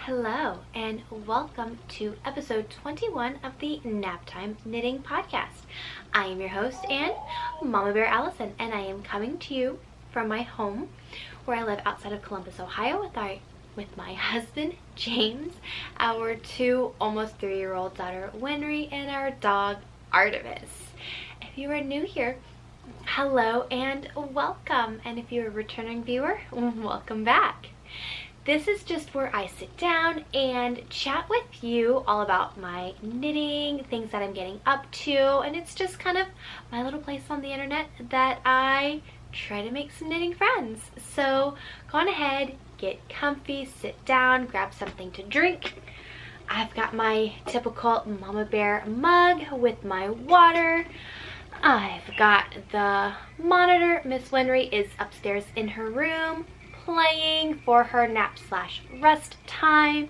Hello and welcome to episode 21 of the Naptime Knitting Podcast. I am your host and Mama Bear Allison, and I am coming to you from my home where I live outside of Columbus, Ohio with my husband James, our two almost 3-year-old daughter Winry, and our dog Artemis. If you are new here, hello and welcome, and if you're a returning viewer, welcome back. This is just where I sit down and chat with you all about my knitting, things that I'm getting up to, and it's just kind of my little place on the internet that I try to make some knitting friends. So go on ahead, get comfy, sit down, grab something to drink. I've got my typical Mama Bear mug with my water. I've got the monitor. Miss Winry is upstairs in her room playing for her nap/rest time.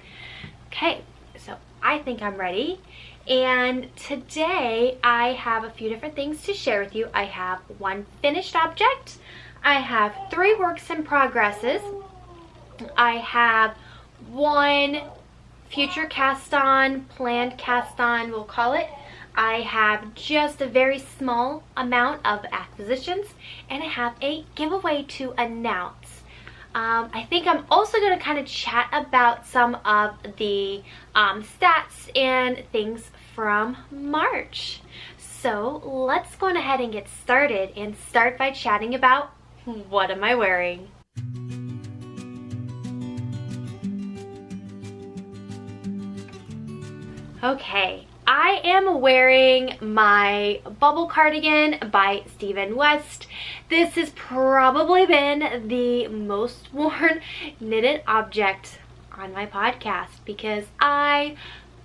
Okay, so I think I'm ready, and today I have a few different things to share with you. I have one finished object, I have 3 works in progresses, I have one future cast on, planned cast on we'll call it, I have just a very small amount of acquisitions, and I have a giveaway to announce. I think I'm also going to kind of chat about some of the stats and things from March. So let's go on ahead and get started, and start by chatting about what am I wearing. Okay, I am wearing my bubble cardigan by Stephen West. This has probably been the most worn knitted object on my podcast because I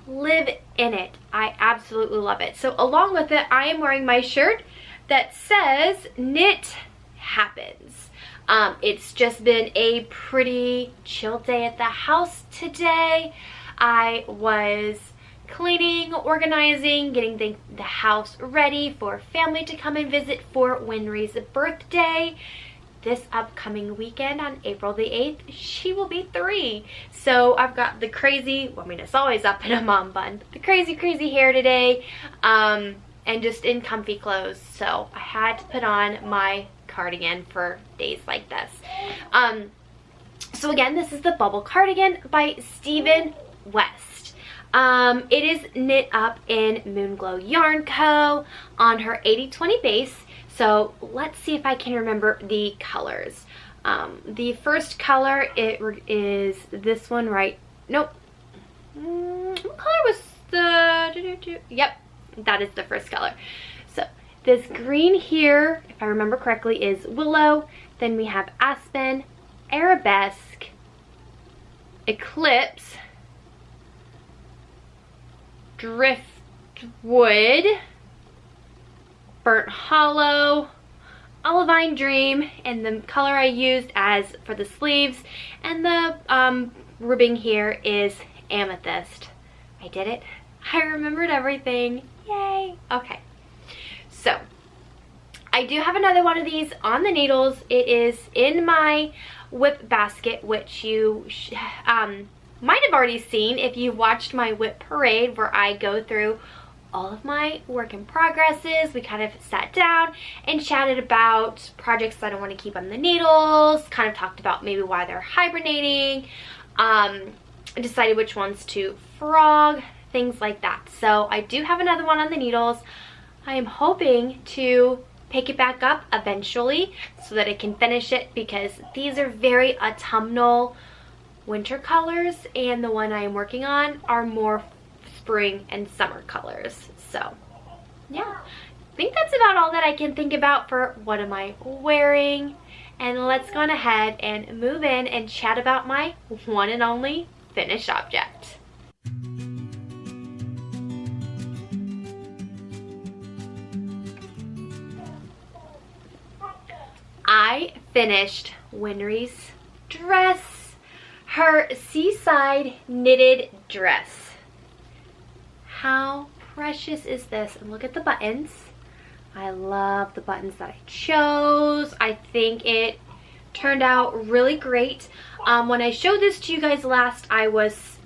live in it. I absolutely love it. So along with it, I am wearing my shirt that says Knit Happens. It's just been a pretty chill day at the house today. I was cleaning, organizing, getting the house ready for family to come and visit for Winry's birthday. This upcoming weekend on April the 8th, she will be 3. So I've got the crazy, well, I mean, it's always up in a mom bun, but the crazy hair today, and just in comfy clothes. So I had to put on my cardigan for days like this. So again, this is the bubble cardigan by Stephen West. It is knit up in Moonglow Yarn Co. on her 80/20 base. So let's see if I can remember the colors. The first color is this one, right? Nope. What color was the... Yep, that is the first color. So this green here, if I remember correctly, is Willow. Then we have Aspen, Arabesque, Eclipse, Driftwood, Burnt Hollow, Olivine Dream, and the color I used as for the sleeves and the ribbing here is Amethyst. I did it. I remembered everything. Yay! Okay. So, I do have another one of these on the needles. It is in my whip basket, which you might have already seen if you watched my whip parade, where I go through all of my work in progresses. We kind of sat down and chatted about projects that I want to keep on the needles, kind of talked about maybe why they're hibernating, decided which ones to frog, things like that. So I do have another one on the needles. I am hoping to pick it back up eventually so that I can finish it, because these are very autumnal winter colors, and the one I am working on are more spring and summer colors. So yeah, I think that's about all that I can think about for what am I wearing. And let's go on ahead and move in and chat about my one and only finished object. I finished Winry's dress. Her Seaside knitted dress. How precious is this? And look at the buttons. I love the buttons that I chose. I think it turned out really great. When I showed this to you guys last, I was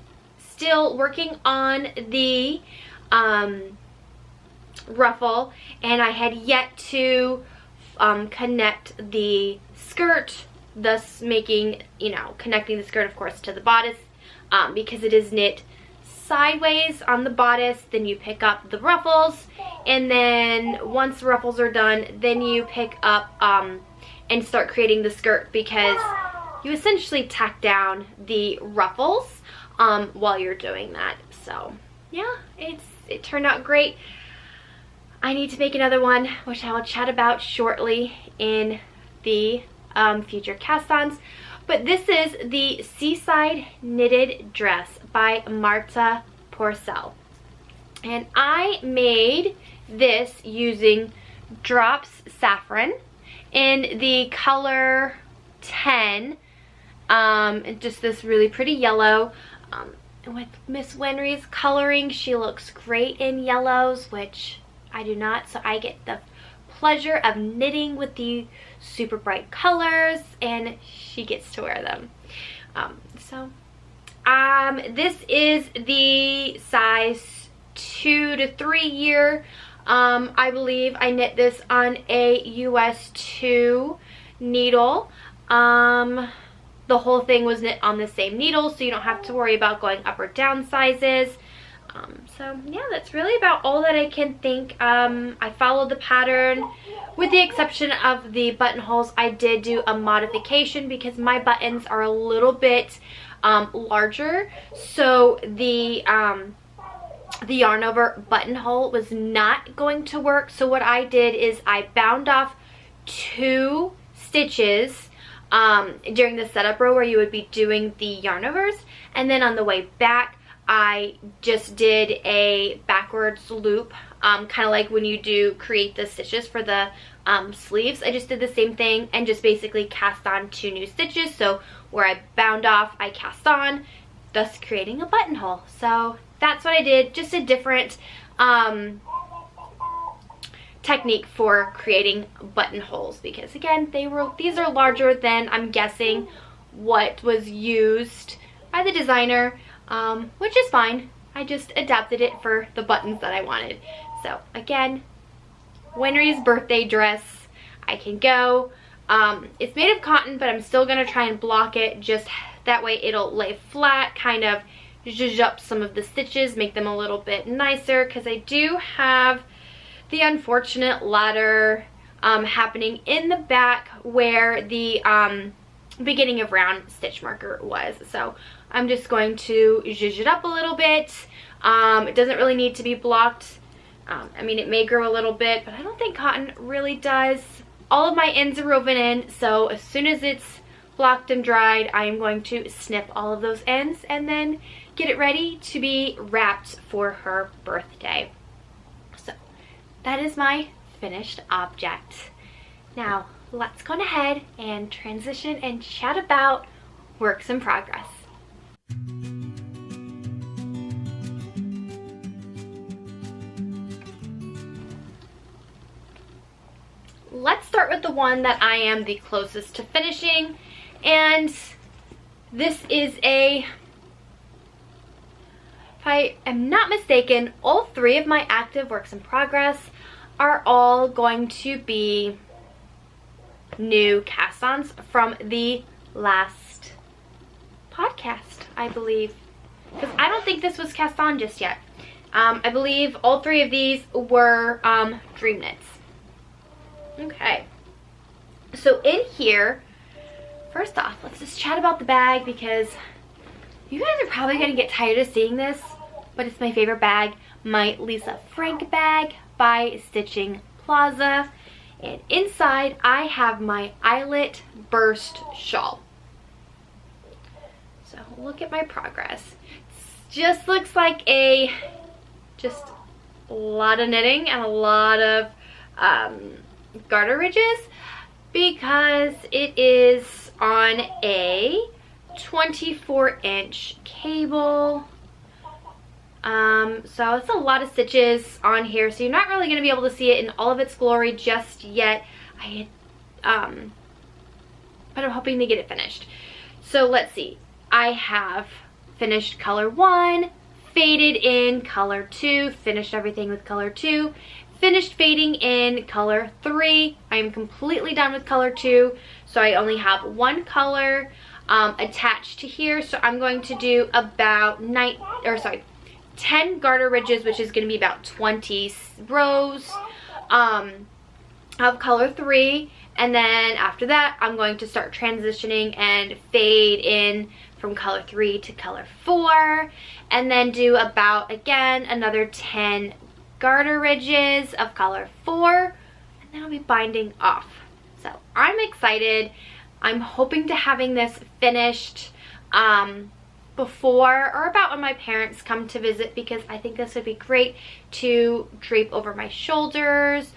still working on the ruffle, and I had yet to connect the skirt, thus making, you know, connecting the skirt of course to the bodice, because it is knit sideways on the bodice. Then you pick up the ruffles, and then once the ruffles are done, then you pick up and start creating the skirt, because you essentially tack down the ruffles while you're doing that. So yeah, it turned out great. I need to make another one, which I will chat about shortly in the future cast-ons. But this is the Seaside knitted dress by Marta Porcel. And I made this using Drops Saffron in the color 10. Just this really pretty yellow. With Miss Winry's coloring, she looks great in yellows, which I do not, so I get the pleasure of knitting with the super bright colors, and she gets to wear them. This is the size 2 to 3 year. I believe I knit this on a US 2 needle. The whole thing was knit on the same needle, so you don't have to worry about going up or down sizes. So yeah, that's really about all that I can think. I followed the pattern with the exception of the buttonholes. I did do a modification because my buttons are a little bit larger, so the yarn over buttonhole was not going to work. So what I did is I bound off 2 stitches during the setup row where you would be doing the yarn overs, and then on the way back I just did a backwards loop, kind of like when you do create the stitches for the sleeves. I just did the same thing and just basically cast on 2 new stitches. So where I bound off, I cast on, thus creating a buttonhole. So that's what I did, just a different technique for creating buttonholes, because again, these are larger than, I'm guessing, what was used by the designer. Which is fine. I just adapted it for the buttons that I wanted. So again, Winry's birthday dress. I can go. It's made of cotton, but I'm still going to try and block it, just that way it'll lay flat, kind of zhuzh up some of the stitches, make them a little bit nicer, because I do have the unfortunate ladder happening in the back where the beginning of round stitch marker was. So I'm just going to zhuzh it up a little bit. It doesn't really need to be blocked. I mean, it may grow a little bit, but I don't think cotton really does. All of my ends are woven in, so as soon as it's blocked and dried, I am going to snip all of those ends and then get it ready to be wrapped for her birthday. So that is my finished object. Now let's go ahead and transition and chat about works in progress. Let's start with the one that I am the closest to finishing, and this is if I am not mistaken, all 3 of my active works in progress are all going to be new cast-ons from the last podcast, I believe, because I don't think this was cast on just yet. I believe all 3 of these were dream knits. Okay, so in here, first off, let's just chat about the bag, because you guys are probably going to get tired of seeing this, but it's my favorite bag, my Lisa Frank bag by Stitching Plaza. And inside I have my Eyelet Burst Shawl. So look at my progress. It just looks like just a lot of knitting and a lot of garter ridges, because it is on a 24-inch cable. So it's a lot of stitches on here, so you're not really going to be able to see it in all of its glory just yet. But I'm hoping to get it finished. So let's see. I have finished color 1, faded in color 2, finished everything with color 2, finished fading in color 3. I am completely done with color 2, so I only have one color attached to here. So I'm going to do about 10 garter ridges, which is going to be about 20 rows of color 3, and then after that I'm going to start transitioning and fade in from color 3 to color 4, and then do about, again, another 10 garter ridges of color 4, and then I'll be binding off. So I'm excited. I'm hoping to having this finished before or about when my parents come to visit, because I think this would be great to drape over my shoulders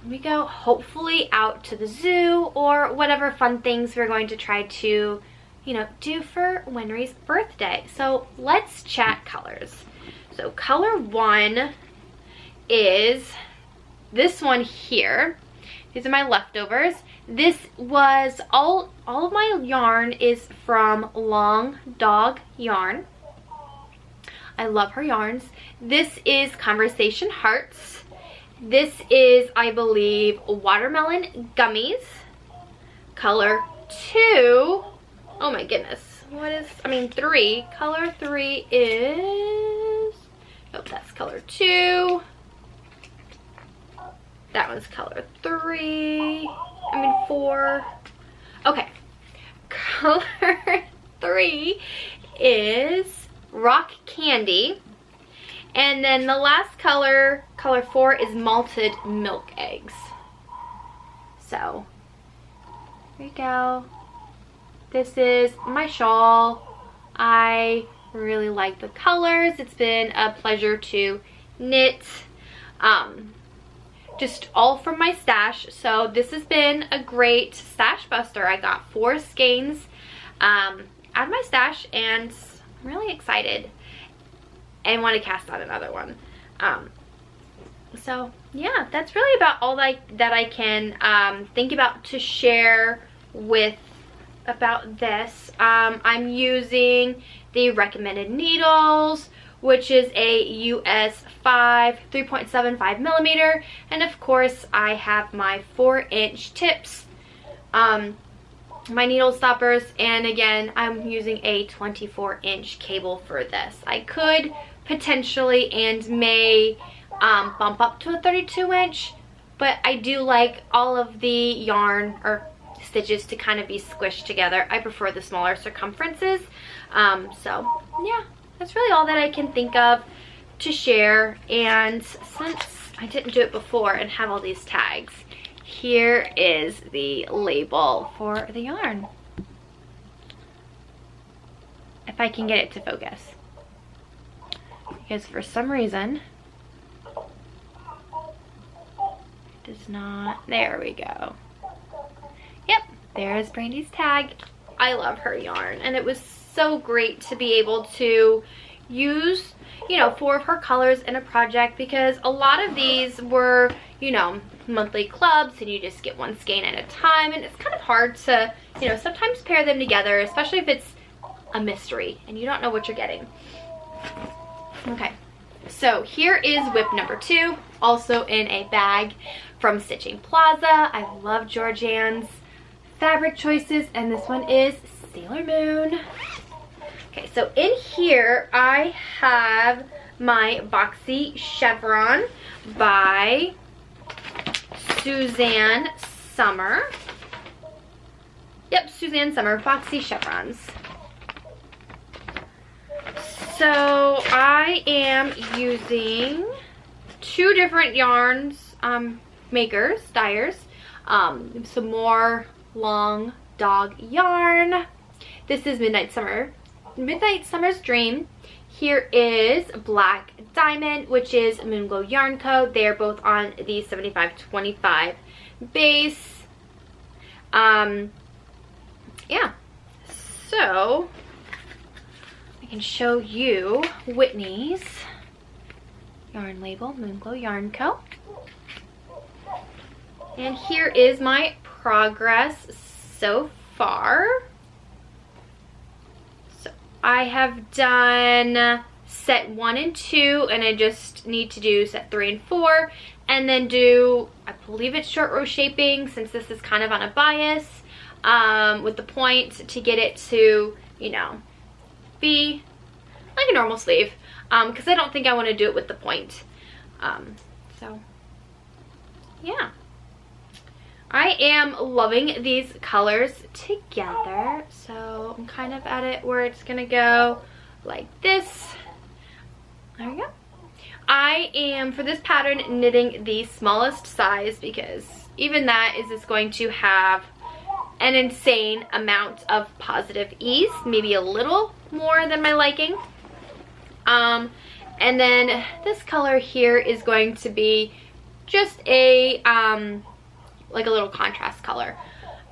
when we go, hopefully out to the zoo or whatever fun things we're going to try to, you know, do for Winry's birthday. So let's chat colors. So color 1 is this one here. These are my leftovers. This was all of my yarn is from Long Dog Yarn. I love her yarns. This is Conversation Hearts. This is, I believe, Watermelon Gummies. Color 2. Oh my goodness. What is, I mean 3. Color 3 is, oh, that's color 2. That one's color 3. I mean 4. Okay. Color 3 is Rock Candy. And then the last color, color 4, is Malted Milk Eggs. So, here you go. This is my shawl. I really like the colors. It's been a pleasure to knit. Just all from my stash. So this has been a great stash buster. I got 4 skeins out of my stash, and I'm really excited and want to cast on another one. So yeah, that's really about all that I can think about to share with about this. I'm using the recommended needles, which is a US 3.75 millimeter, and of course I have my 4-inch tips, my needle stoppers, and again I'm using a 24-inch cable for this. I could potentially and may bump up to a 32-inch, but I do like all of the yarn or stitches to kind of be squished together. I prefer the smaller circumferences. So yeah, that's really all that I can think of to share. And since I didn't do it before and have all these tags, here is the label for the yarn. If I can get it to focus. Because for some reason, it does not. There we go. Yep, there's Brandy's tag. I love her yarn, and it was so great to be able to use, you know, 4 of her colors in a project, because a lot of these were, you know, monthly clubs and you just get 1 skein at a time, and it's kind of hard to, you know, sometimes pair them together, especially if it's a mystery and you don't know what you're getting. Okay, so here is whip number 2, also in a bag from Stitching Plaza. I love Georgianne's fabric choices, and this one is Sailor Moon. Okay, so in here I have my Boxy Chevron by Susanne Sommer. Yep, Susanne Sommer, Boxy Chevrons. So I am using 2 different yarns, dyers, some more Long Dog yarn. This is Midnight Summer's Dream. Here is Black Diamond, which is Moonglow Yarn Co. They're both on the 75/25 base. Yeah, so I can show you Whitney's yarn label, Moonglow Yarn Co. And here is my progress so far. So I have done set 1 and 2, and I just need to do set 3 and 4, and then do, I believe it's short row shaping, since this is kind of on a bias, with the point to get it to, you know, be like a normal sleeve, because I don't think I want to do it with the point. So yeah, I am loving these colors together. So I'm kind of at it where it's gonna go like this. There we go. I am, for this pattern, knitting the smallest size, because even that is just going to have an insane amount of positive ease, maybe a little more than my liking. And then this color here is going to be just a like a little contrast color.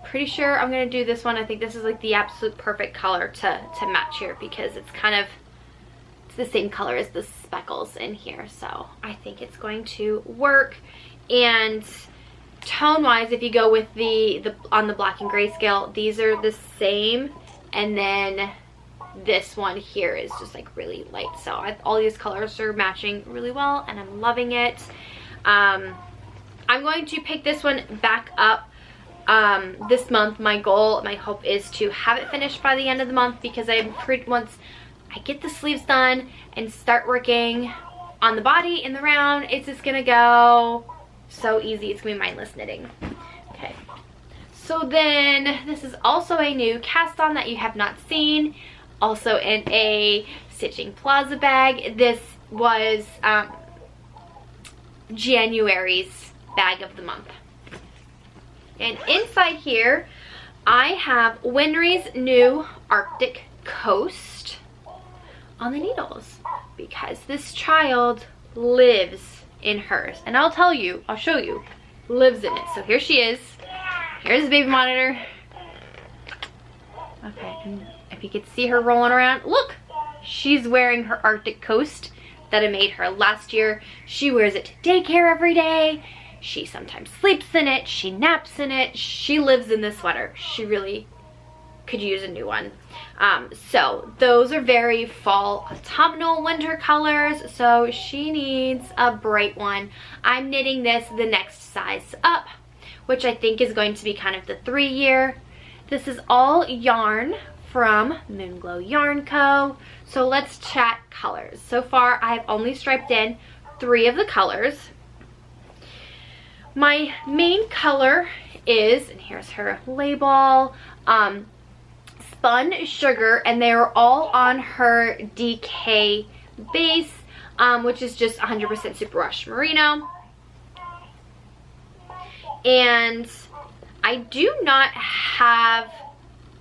Pretty sure I'm gonna do this one. I think this is like the absolute perfect color to match here, because it's kind of, it's the same color as the speckles in here, so I think it's going to work. And tone wise, if you go with the on the black and gray scale, these are the same, and then this one here is just like really light. So all these colors are matching really well, and I'm loving it. I'm going to pick this one back up this month. My goal, my hope is to have it finished by the end of the month, because once I get the sleeves done and start working on the body and the round, it's just gonna go so easy. It's gonna be mindless knitting. Okay, so then this is also a new cast on that you have not seen, also in a Stitching Plaza bag. This was January's bag of the month, and inside here I have Winry's new Arctic Coast on the needles, because this child lives in hers, and I'll tell you, I'll show you, lives in it. So here she is. Here's the baby monitor. Okay, and if you could see her rolling around, look, she's wearing her Arctic Coast that I made her last year. She wears it to daycare every day. She sometimes sleeps in it. She naps in it. She lives in this sweater. She really could use a new one. So those are very fall, autumnal, winter colors, so she needs a bright one. I'm knitting this the next size up, which I think is going to be kind of the 3-year. This is all yarn from Moonglow Yarn Co. So let's chat colors. So far I've only striped in 3 of the colors. My main color is, and here's her label, Spun Sugar, and they are all on her DK base, which is just 100% Superwash Merino. And I do not have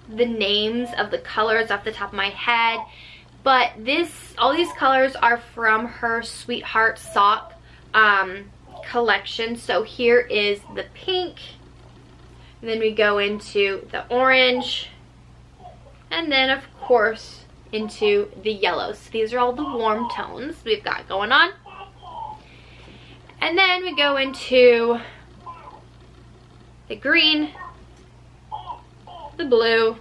the names of the colors off the top of my head, but all these colors are from her Sweetheart Sock collection. So here is the pink, and then we go into the orange, and then of course into the yellows. So these are all the warm tones we've got going on. And then we go into the green, the blue,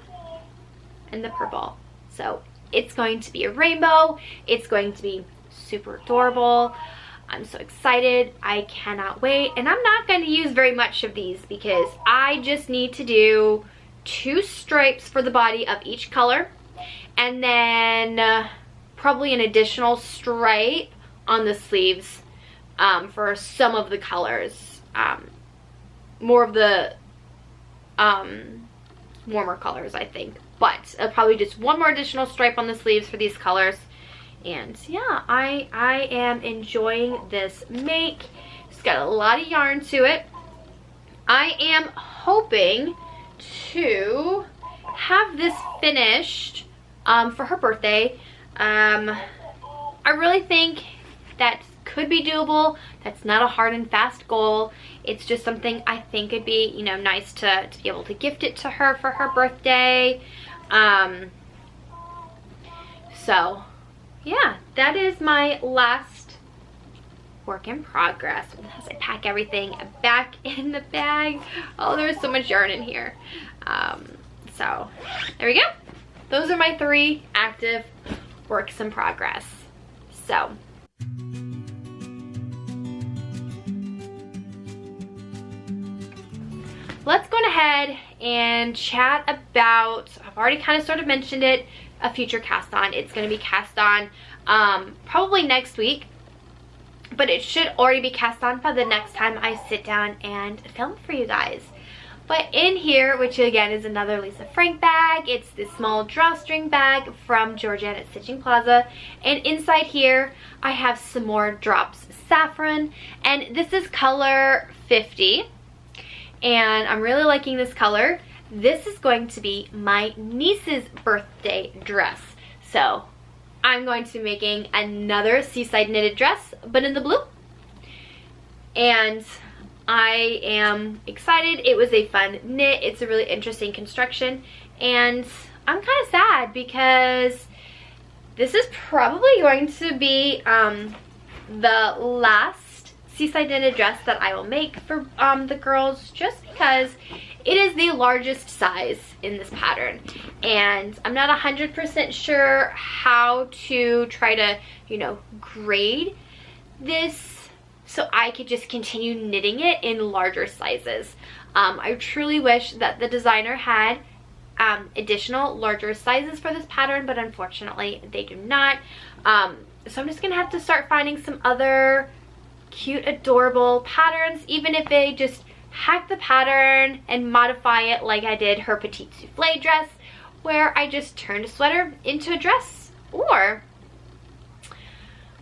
and the purple. So it's going to be a rainbow. It's going to be super adorable. I'm so excited. I cannot wait. And I'm not going to use very much of these, because I just need to do 2 stripes for the body of each color, and then probably an additional stripe on the sleeves for some of the colors, more of the warmer colors, I think, but probably just 1 more additional stripe on the sleeves for these colors. And yeah, I am enjoying this make. It's got a lot of yarn to it. I am hoping to have this finished for her birthday. I really think that could be doable. That's not a hard and fast goal. It's just something I think would be, you know, nice to be able to gift it to her for her birthday. So yeah, that is my last work in progress. As I pack everything back in the bag. Oh, there's so much yarn in here. So there we go. those are my 3 active works in progress. So let's go ahead and chat about, I've already kind of sort of mentioned it, a future cast on. It's going to be cast on probably next week, but it should already be cast on by the next time I sit down and film for you guys. But in here, which again is another Lisa Frank bag, it's this small drawstring bag from Georgian at Stitching Plaza, and inside here I have some more drops saffron, and this is color 50, and I'm really liking this color. This is going to be my niece's birthday dress, so I'm going to be making another Seaside knitted dress, but in the blue, and I am excited. It was a fun knit. It's a really interesting construction, and I'm kind of sad because this is probably going to be the last Seaside knitted dress that I will make for the girls, just because it is the largest size in this pattern, and I'm not 100% sure how to try to, you know, grade this so I could just continue knitting it in larger sizes. I truly wish that the designer had additional larger sizes for this pattern, but unfortunately they do not. So I'm just gonna have to start finding some other cute, adorable patterns, even if they just hack the pattern and modify it like I did her petite souffle dress, where I just turned a sweater into a dress. Or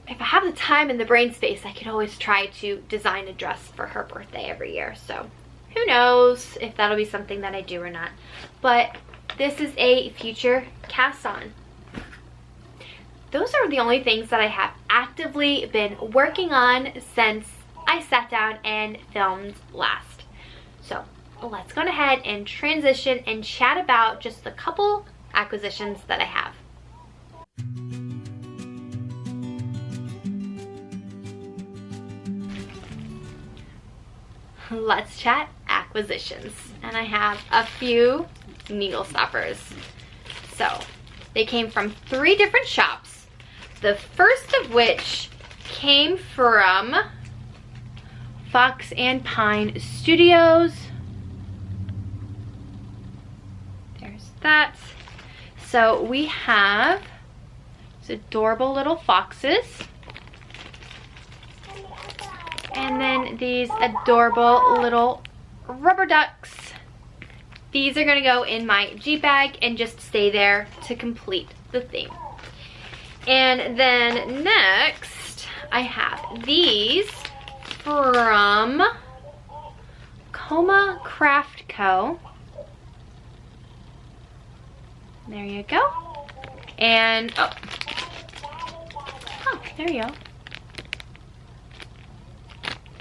if I have the time and the brain space, I could always try to design a dress for her birthday every year. So who knows if that'll be something that I do or not. But this is a future cast on. Those are the only things that I have actively been working on since I sat down and filmed last. So let's go ahead and transition and chat about just a couple acquisitions that I have. Let's chat acquisitions, and I have a few needle stoppers. So they came from 3 different shops, the first of which came from Fox and Pine Studios. There's that. So we have these adorable little foxes, and then these adorable little rubber ducks. These are gonna go in my Jeep bag and just stay there to complete the theme. And then next, I have these from Coma Craft Co. There you go. And, oh, there you go.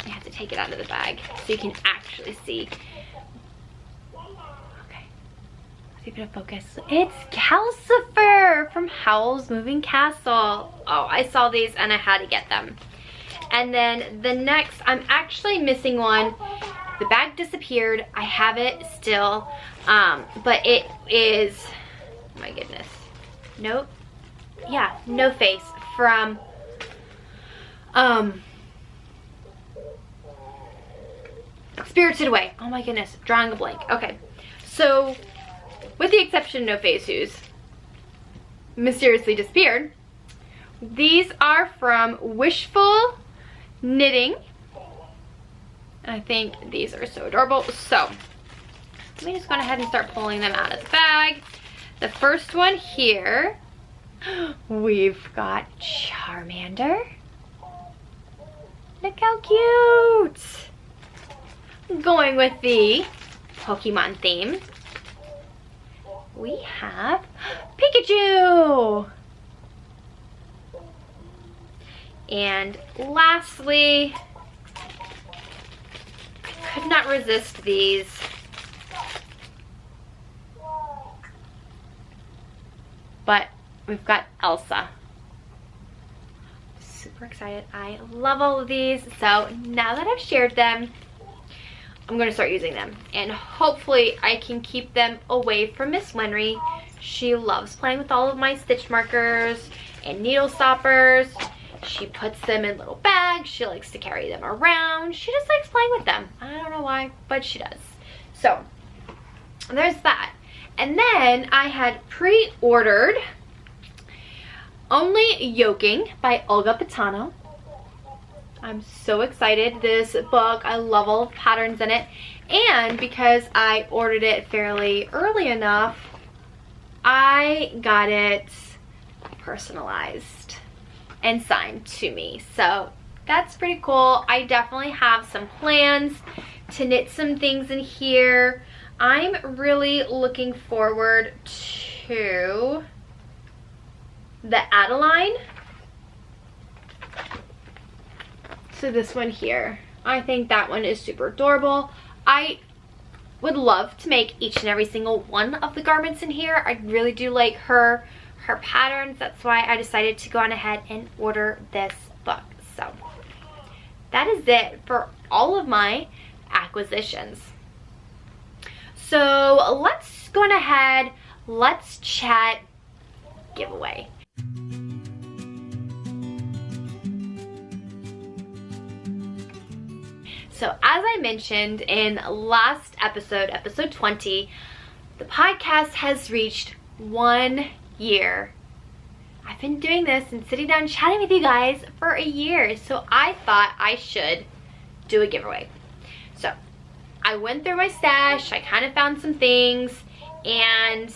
You have to take it out of the bag so you can actually see. Okay, see if it'll focus. It's Calcifer from Howl's Moving Castle. Oh, I saw these and I had to get them. And then the next, I'm actually missing one. The bag disappeared. I have it still, but it is, oh my goodness. Nope. Yeah, No Face from, Spirited Away. Oh my goodness, drawing a blank. Okay, so with the exception of No Face, who's mysteriously disappeared, these are from Wishful Knitting. I think these are so adorable. So let me just go ahead and start pulling them out of the bag. The first one here, we've got Charmander. Look how cute. Going with the Pokemon theme, we have Pikachu. And lastly, I could not resist these. But we've got Elsa. Super excited. I love all of these. So now that I've shared them, I'm going to start using them. And hopefully I can keep them away from Miss Winry She loves playing with all of my stitch markers and needle stoppers. She puts them in little bags. She likes to carry them around. She just likes playing with them. I don't know why, but she does. So there's that. And then I had pre-ordered Only Yoking by Olga Patano. I'm so excited. This book, I love all the patterns in it. And because I ordered it fairly early enough, I got it personalized and signed to me. So that's pretty cool. I definitely have some plans to knit some things in here. I'm really looking forward to the Adeline. So this one here, I think that one is super adorable. I would love to make each and every single one of the garments in here. I really do like her patterns. That's why I decided to go on ahead and order this book. So that is it for all of my acquisitions. So let's go on ahead, let's chat giveaway. So as I mentioned in last episode, episode 20, the podcast has reached 1 year. I've been doing this and sitting down chatting with you guys for a year, so I thought I should do a giveaway. So I went through my stash, I kind of found some things, and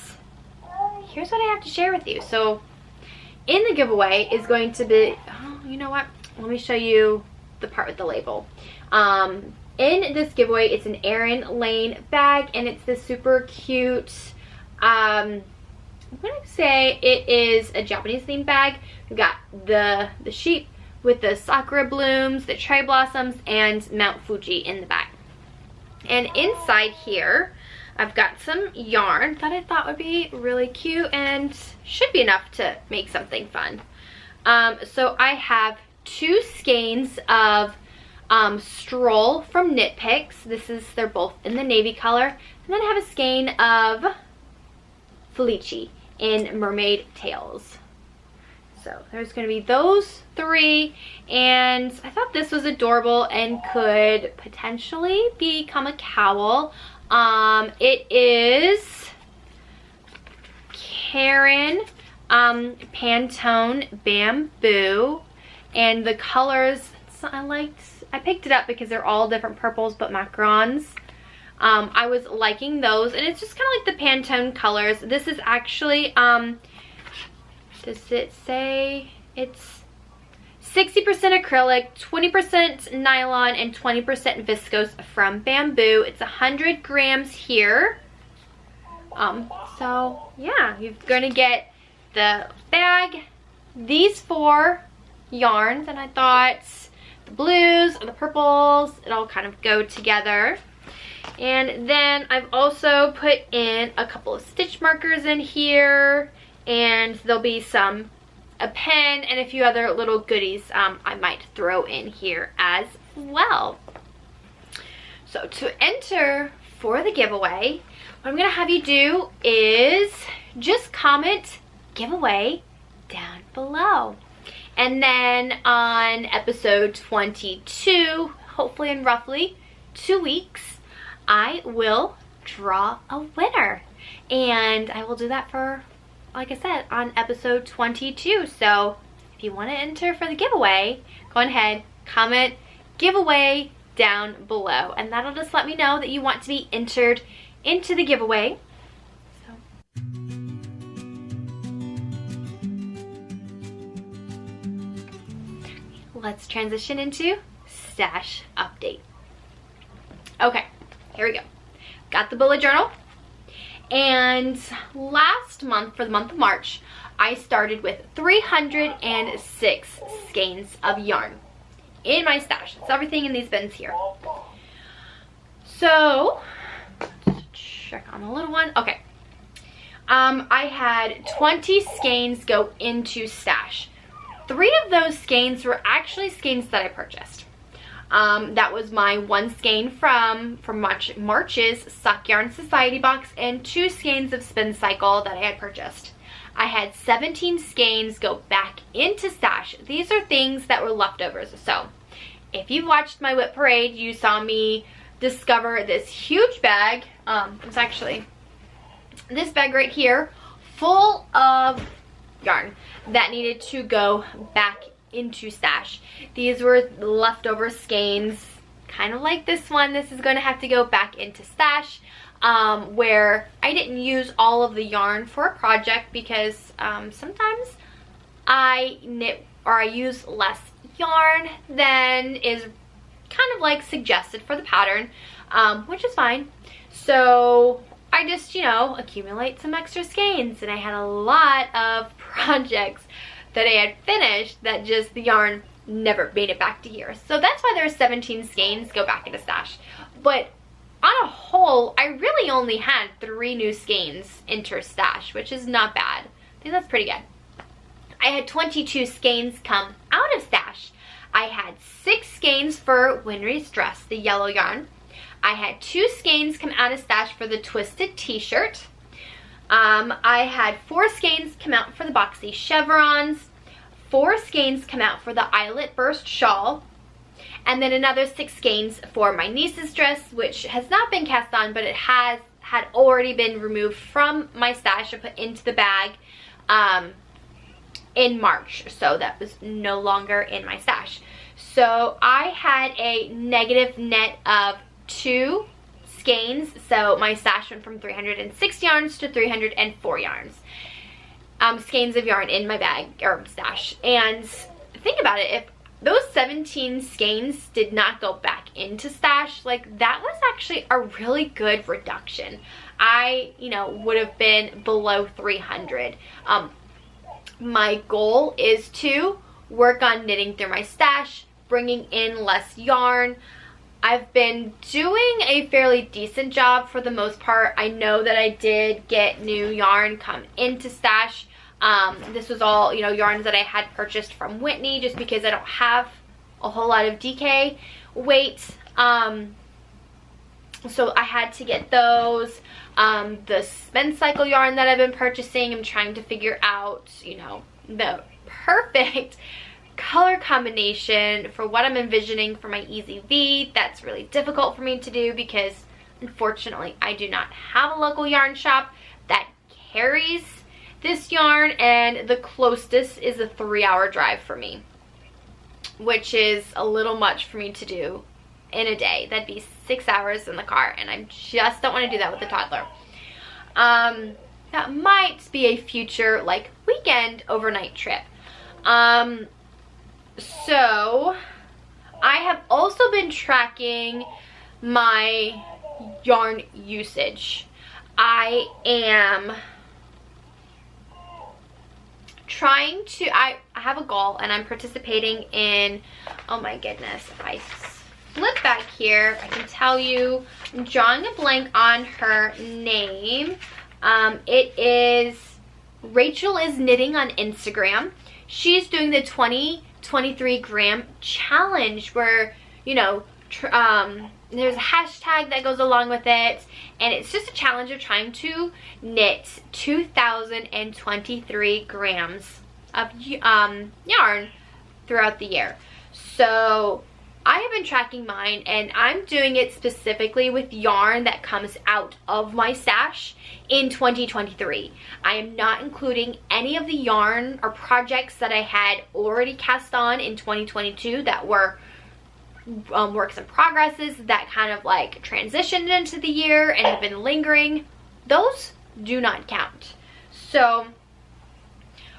here's what I have to share with you. So in the giveaway is going to be, oh, you know what? Let me show you the part with the label. In this giveaway, it's an Erin Lane bag, and it's this super cute, I'm gonna say it is a Japanese themed bag. We've got the sheep with the sakura blooms, the cherry blossoms, and Mount Fuji in the back. And inside here, I've got some yarn that I thought would be really cute and should be enough to make something fun. So I have 2 skeins of Stroll from Knit Picks. They're both in the navy color. And then I have a skein of Felici in Mermaid Tails. So there's going to be those 3, and I thought this was adorable and could potentially become a cowl. It is Karen Pantone Bamboo, and the colors I picked it up because they're all different purples but macarons. I was liking those, and it's just kind of like the Pantone colors. This is actually, does it say it's 60% acrylic, 20% nylon, and 20% viscose from bamboo. It's 100 grams here. So yeah, you're gonna get the bag, these 4 yarns, and I thought the blues or the purples, it all kind of go together. And then I've also put in a couple of stitch markers in here, and there'll be a pen and a few other little goodies I might throw in here as well. So to enter for the giveaway, what I'm gonna have you do is just comment giveaway down below. And then on episode 22, hopefully in roughly 2 weeks, I will draw a winner. And I will do that for, like I said, on episode 22. So if you want to enter for the giveaway, go ahead, comment giveaway down below. And that'll just let me know that you want to be entered into the giveaway. Let's transition into stash update. Okay, here we go. Got the bullet journal, and last month, for the month of March, I started with 306 skeins of yarn in my stash. It's everything in these bins here. So let's check on the little one. Okay, I had 20 skeins go into stash. 3 of those skeins were actually skeins that I purchased. That was my 1 skein from March's Sock Yarn Society box and 2 skeins of Spin Cycle that I had purchased. I had 17 skeins go back into stash. These are things that were leftovers. So if you watched my whip parade, you saw me discover this huge bag. It's actually this bag right here full of yarn that needed to go back into stash. These were leftover skeins, kind of like this one. This is going to have to go back into stash, where I didn't use all of the yarn for a project because sometimes I knit or I use less yarn than is kind of like suggested for the pattern, which is fine. So I just, you know, accumulate some extra skeins, and I had a lot of projects that I had finished that just the yarn never made it back to here. So that's why there's 17 skeins go back into stash. But on a whole, I really only had 3 new skeins enter stash, which is not bad. I think that's pretty good. I had 22 skeins come out of stash. I had 6 skeins for Winry's dress, the yellow yarn. I had 2 skeins come out of stash for the twisted t-shirt. I had 4 skeins come out for the Boxy chevrons, 4 skeins come out for the Eyelet burst shawl, and then another 6 skeins for my niece's dress, which has not been cast on, but it had already been removed from my stash and put into the bag in March, so that was no longer in my stash. So I had a negative net of 2 skeins, so my stash went from 306 yarns to 304 yarns. Skeins of yarn in my bag or stash. And think about it, if those 17 skeins did not go back into stash, like that was actually a really good reduction. I, you know, would have been below 300. My goal is to work on knitting through my stash, bringing in less yarn. I've been doing a fairly decent job for the most part. I know that I did get new yarn come into stash. This was all, you know, yarns that I had purchased from Whitney just because I don't have a whole lot of DK weight. So I had to get those. The Spin Cycle yarn that I've been purchasing, I'm trying to figure out, you know, the perfect color combination for what I'm envisioning for my Easy V. That's really difficult for me to do because unfortunately I do not have a local yarn shop that carries this yarn, and the closest is a 3-hour drive for me, which is a little much for me to do in a day. That'd be 6 hours in the car, and I just don't want to do that with a toddler. That might be a future like weekend overnight trip. So I have also been tracking my yarn usage. I am trying to, I have a goal and I'm participating in, oh my goodness, if I flip back here, I can tell you, I'm drawing a blank on her name. It is Rachel is Knitting on Instagram. She's doing the 23 gram challenge where, you know, there's a hashtag that goes along with it, and it's just a challenge of trying to knit 2,023 grams of yarn throughout the year. So I have been tracking mine, and I'm doing it specifically with yarn that comes out of my stash in 2023. I am not including any of the yarn or projects that I had already cast on in 2022 that were works in progresses that kind of like transitioned into the year and have been lingering. Those do not count. So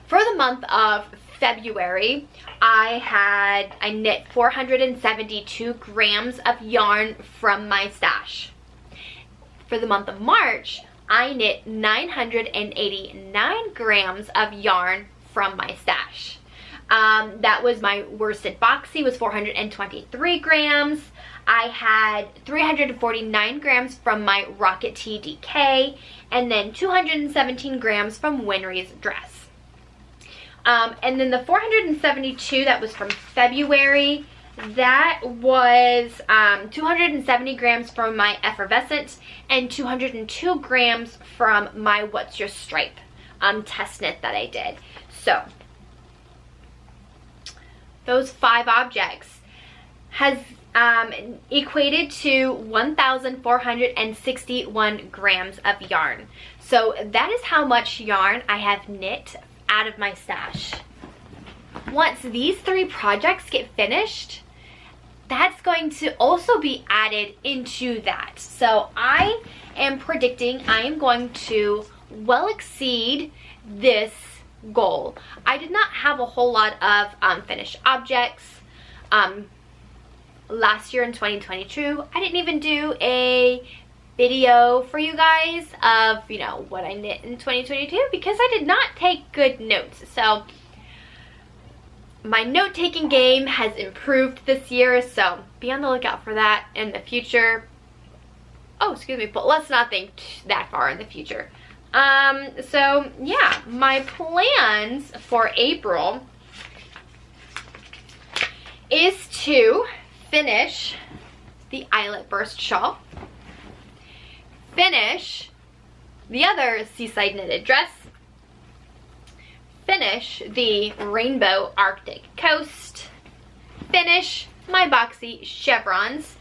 for the month of February, I knit 472 grams of yarn from my stash. For the month of March, I knit 989 grams of yarn from my stash. That was my worsted Boxy, was 423 grams. I had 349 grams from my Rocket TDK, and then 217 grams from Winry's dress. And then the 472 that was from February, that was 270 grams from my effervescent and 202 grams from my What's Your Stripe test knit that I did. So those 5 objects has equated to 1,461 grams of yarn. So that is how much yarn I have knit out of my stash. Once these 3 projects get finished, that's going to also be added into that. So I am predicting I am going to well exceed this goal. I did not have a whole lot of finished objects last year in 2022. I didn't even do a video for you guys of, you know, what I knit in 2022 because I did not take good notes. So my note-taking game has improved this year, so be on the lookout for that in the future. Oh, excuse me, but let's not think that far in the future. So yeah, my plans for April is to finish the Eyelet Burst Shawl, finish the other Seaside knitted dress, finish the Rainbow Arctic Coast, finish my Boxy Chevrons.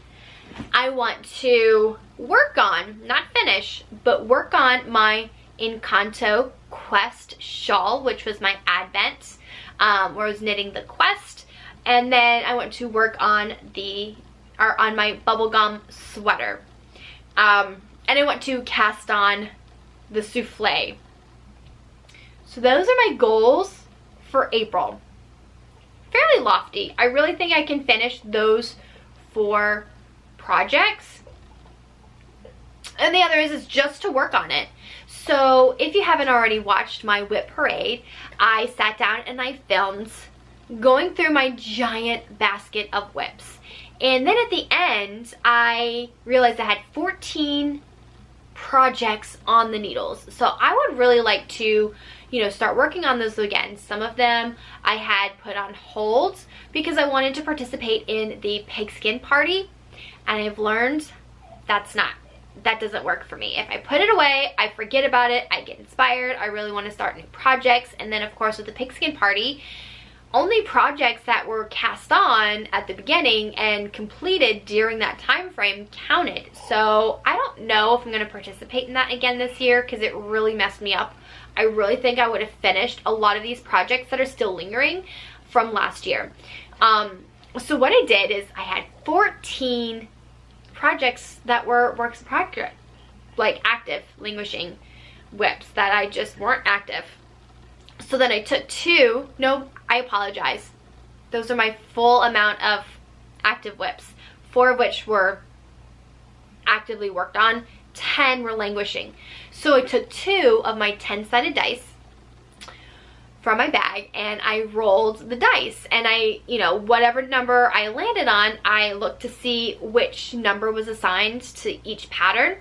I want to work on, not finish, but work on my Encanto Quest Shawl, which was my Advent, where I was knitting the Quest. And then I want to work on my bubblegum sweater. And I want to cast on the souffle. So those are my goals for April. Fairly lofty. I really think I can finish those 4 projects. And the other is just to work on it. So if you haven't already watched my whip parade, I sat down and I filmed going through my giant basket of whips. And then at the end, I realized I had 14 projects on the needles. So I would really like to, you know, start working on those again. Some of them I had put on hold because I wanted to participate in the pigskin party. And I've learned that doesn't work for me. If I put it away, I forget about it, I get inspired, I really want to start new projects. And then of course with the pigskin party, only projects that were cast on at the beginning and completed during that time frame counted. So I don't know if I'm going to participate in that again this year because it really messed me up. I really think I would have finished a lot of these projects that are still lingering from last year. So what I did is I had 14 projects that were works in progress, like active, languishing whips that I just weren't active. So then I took 2, no, I apologize. Those are my full amount of active whips, 4 of which were actively worked on, 10 were languishing. So I took 2 of my 10-sided dice from my bag and I rolled the dice, and I, you know, whatever number I landed on, I looked to see which number was assigned to each pattern,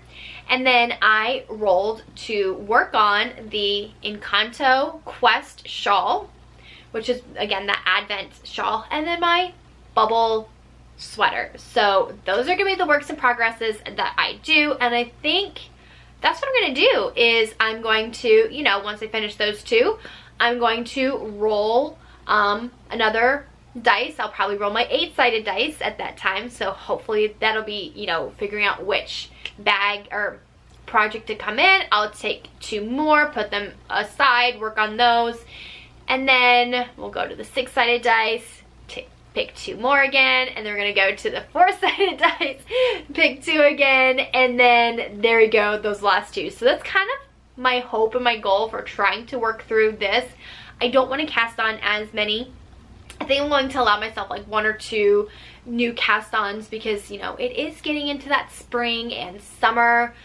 and then I rolled to work on the Encanto Quest Shawl, which is again the Advent shawl, and then my bubble sweater. So those are gonna be the works in progresses that I do, and I think that's what I'm gonna do is I'm going to, you know, once I finish those 2, I'm going to roll another dice. I'll probably roll my 8-sided dice at that time, so hopefully that'll be, you know, figuring out which bag or project to come in. I'll take 2 more, put them aside, work on those, and then we'll go to the 6-sided dice, pick 2 more again, and then we're gonna go to the 4-sided dice, pick 2 again, and then there we go, those last 2. So that's kind of my hope and my goal for trying to work through this. I don't want to cast on as many. I think I'm going to allow myself like 1 or 2 new cast-ons because, you know, it is getting into that spring and summer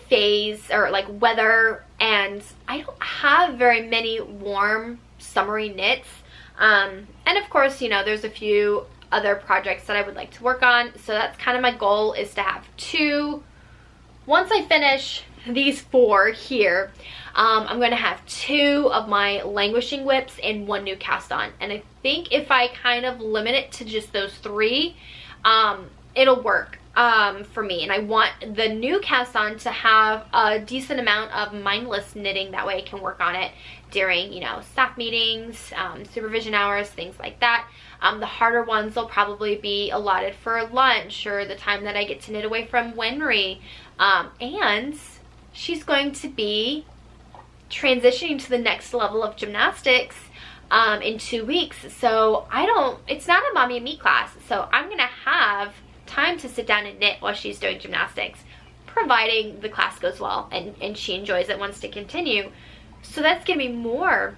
phase or like weather, and I don't have very many warm summery knits. And of course, you know, there's a few other projects that I would like to work on. So that's kind of my goal, is to have 2. Once I finish these 4 here. I'm going to have 2 of my languishing whips and 1 new cast on. And I think if I kind of limit it to just those 3, it'll work for me. And I want the new cast on to have a decent amount of mindless knitting. That way I can work on it during, you know, staff meetings, supervision hours, things like that. The harder ones will probably be allotted for lunch or the time that I get to knit away from Winry. And she's going to be transitioning to the next level of gymnastics in 2 weeks. So it's not a mommy and me class. So I'm going to have time to sit down and knit while she's doing gymnastics, providing the class goes well and she enjoys it, wants to continue. So that's going to be more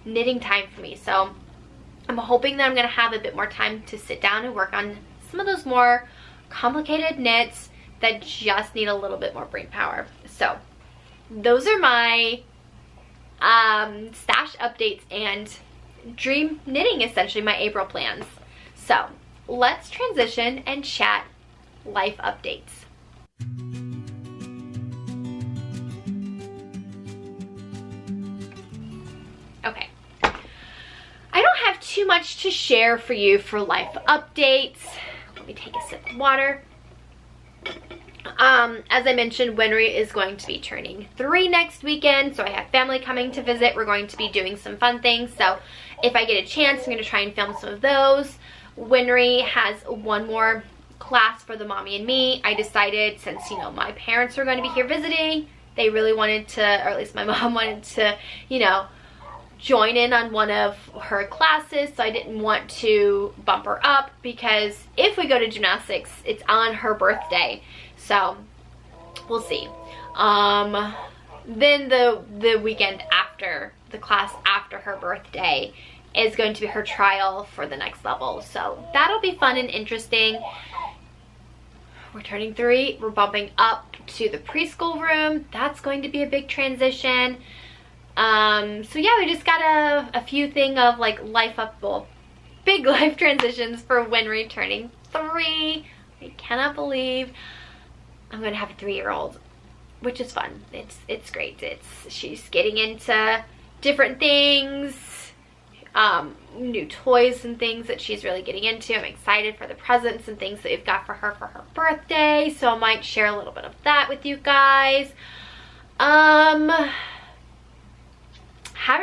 knitting time for me. So I'm hoping that I'm going to have a bit more time to sit down and work on some of those more complicated knits that just need a little bit more brain power. So those are my stash updates and dream knitting, essentially my April plans. So let's transition and chat life updates. Okay, I don't have too much to share for you for life updates. Let me take a sip of water. As I mentioned, Winry is going to be turning 3 next weekend, so I have family coming to visit. We're going to be doing some fun things, so if I get a chance, I'm going to try and film some of those. Winry has 1 more class for the mommy and me. I decided, since, you know, my parents are going to be here visiting, they really wanted to, or at least my mom wanted to, you know, join in on one of her classes, so I didn't want to bump her up, because if we go to gymnastics, it's on her birthday. So we'll see. Then the weekend after, the class after her birthday, is going to be her trial for the next level. So that'll be fun and interesting. We're turning 3. We're bumping up to the preschool room. That's going to be a big transition. So yeah, we just got a few thing of like big life transitions for Winry turning 3. I cannot believe I'm gonna have a 3-year-old, which is fun. It's great. She's getting into different things, new toys and things that she's really getting into. I'm excited for the presents and things that we've got for her birthday, so I might share a little bit of that with you guys. Haven't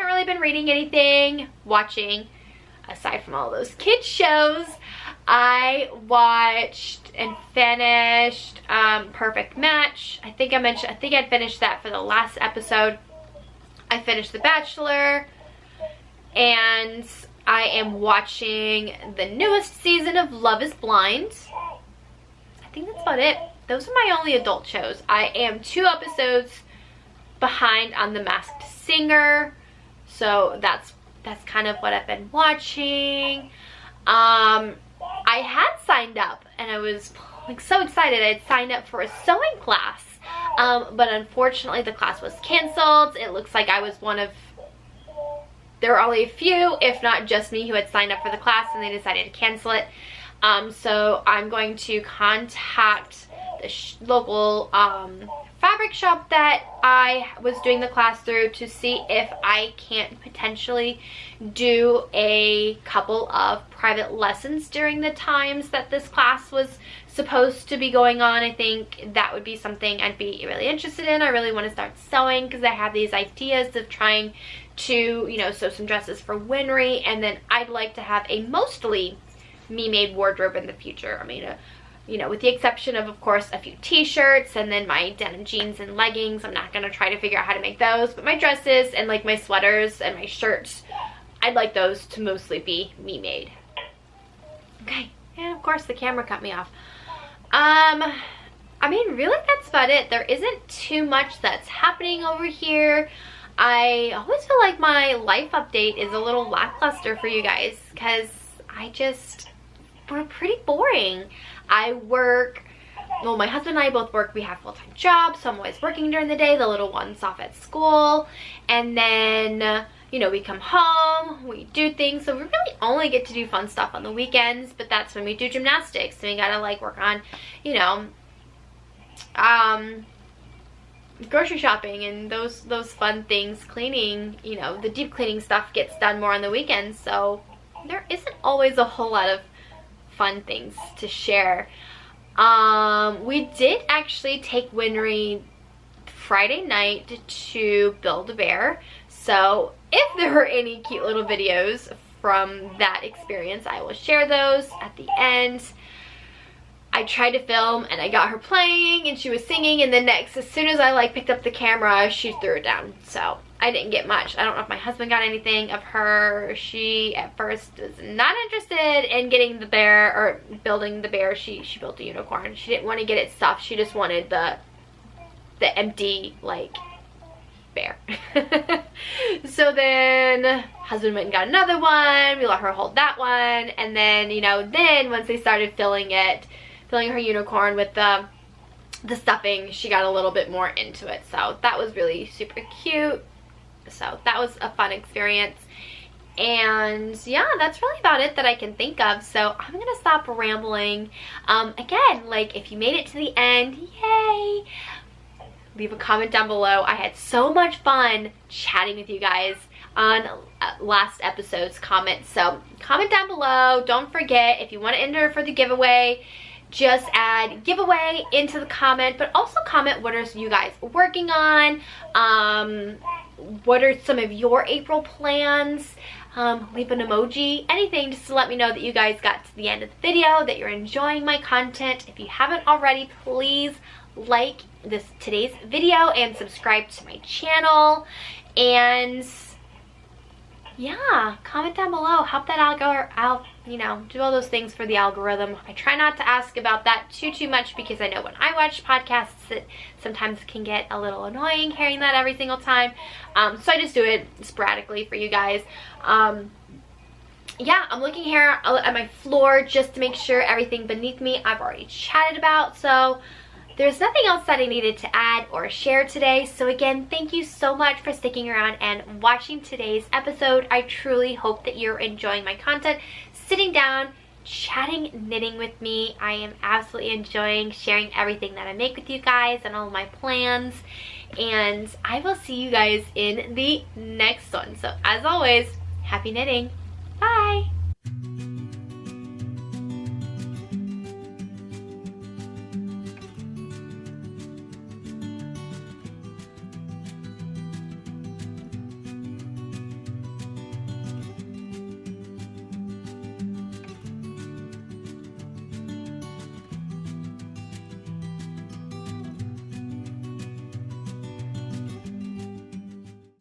really been reading anything, watching, aside from all those kids shows. I watched and finished Perfect Match. I think I'd finished that for the last episode. I finished The Bachelor, and I am watching the newest season of Love is Blind. I think that's about it. Those are my only adult shows. I am 2 episodes behind on The Masked Singer, so that's kind of what I've been watching. I had signed up, and I was like so excited. I had signed up for a sewing class, but unfortunately the class was canceled. It looks like I was one of, there were only a few, if not just me, who had signed up for the class, and they decided to cancel it. So I'm going to contact the local fabric shop that I was doing the class through to see if I can't potentially do a couple of private lessons during the times that this class was supposed to be going on. I think that would be something I'd be really interested in. I really want to start sewing because I have these ideas of trying to, you know, sew some dresses for Winry, and then I'd like to have a mostly me-made wardrobe in the future. I mean, you know, with the exception of course, a few t-shirts and then my denim jeans and leggings. I'm not going to try to figure out how to make those, but my dresses and like my sweaters and my shirts, I'd like those to mostly be me-made. Okay, and of course the camera cut me off. I mean, really that's about it. There isn't too much that's happening over here. I always feel like my life update is a little lackluster for you guys because we're pretty boring. I work, well, my husband and I both work. We have full-time jobs, so I'm always working during the day. The little one's off at school, and then you know, we come home, we do things, so we really only get to do fun stuff on the weekends. But that's when we do gymnastics, and we gotta like work on, you know, grocery shopping and those fun things, cleaning, you know, the deep cleaning stuff gets done more on the weekends, so there isn't always a whole lot of fun things to share. We did actually take Winry Friday night to Build-A-Bear, so if there are any cute little videos from that experience, I will share those at the end. I tried to film and I got her playing and she was singing, and then next, as soon as I like picked up the camera, she threw it down. So I didn't get much. I don't know if my husband got anything of her. She at first was not interested in getting the bear or building the bear. She built a unicorn. She didn't want to get it stuffed. She just wanted the empty like bear. So then husband went and got another one. We let her hold that one, and then, you know, then once they started filling her unicorn with the stuffing, she got a little bit more into it. So that was really super cute. So that was a fun experience. And yeah, that's really about it that I can think of. So I'm gonna stop rambling. Again, like, if you made it to the end, yay! Leave a comment down below. I had so much fun chatting with you guys on last episode's comments. So comment down below. Don't forget, if you want to enter for the giveaway, just add giveaway into the comment, but also comment what are you guys working on, what are some of your April plans, leave an emoji, anything, just to let me know that you guys got to the end of the video, that you're enjoying my content. If you haven't already, please like today's video and subscribe to my channel, and yeah, comment down below, help that algorithm, you know, do all those things for the algorithm. I try not to ask about that too much, because I know when I watch podcasts it sometimes can get a little annoying hearing that every single time. So I just do it sporadically for you guys. Yeah, I'm looking here at my floor just to make sure everything beneath me I've already chatted about, so there's nothing else that I needed to add or share today. So again, thank you so much for sticking around and watching today's episode. I truly hope that you're enjoying my content, sitting down, chatting, knitting with me. I am absolutely enjoying sharing everything that I make with you guys and all my plans. And I will see you guys in the next one. So as always, happy knitting.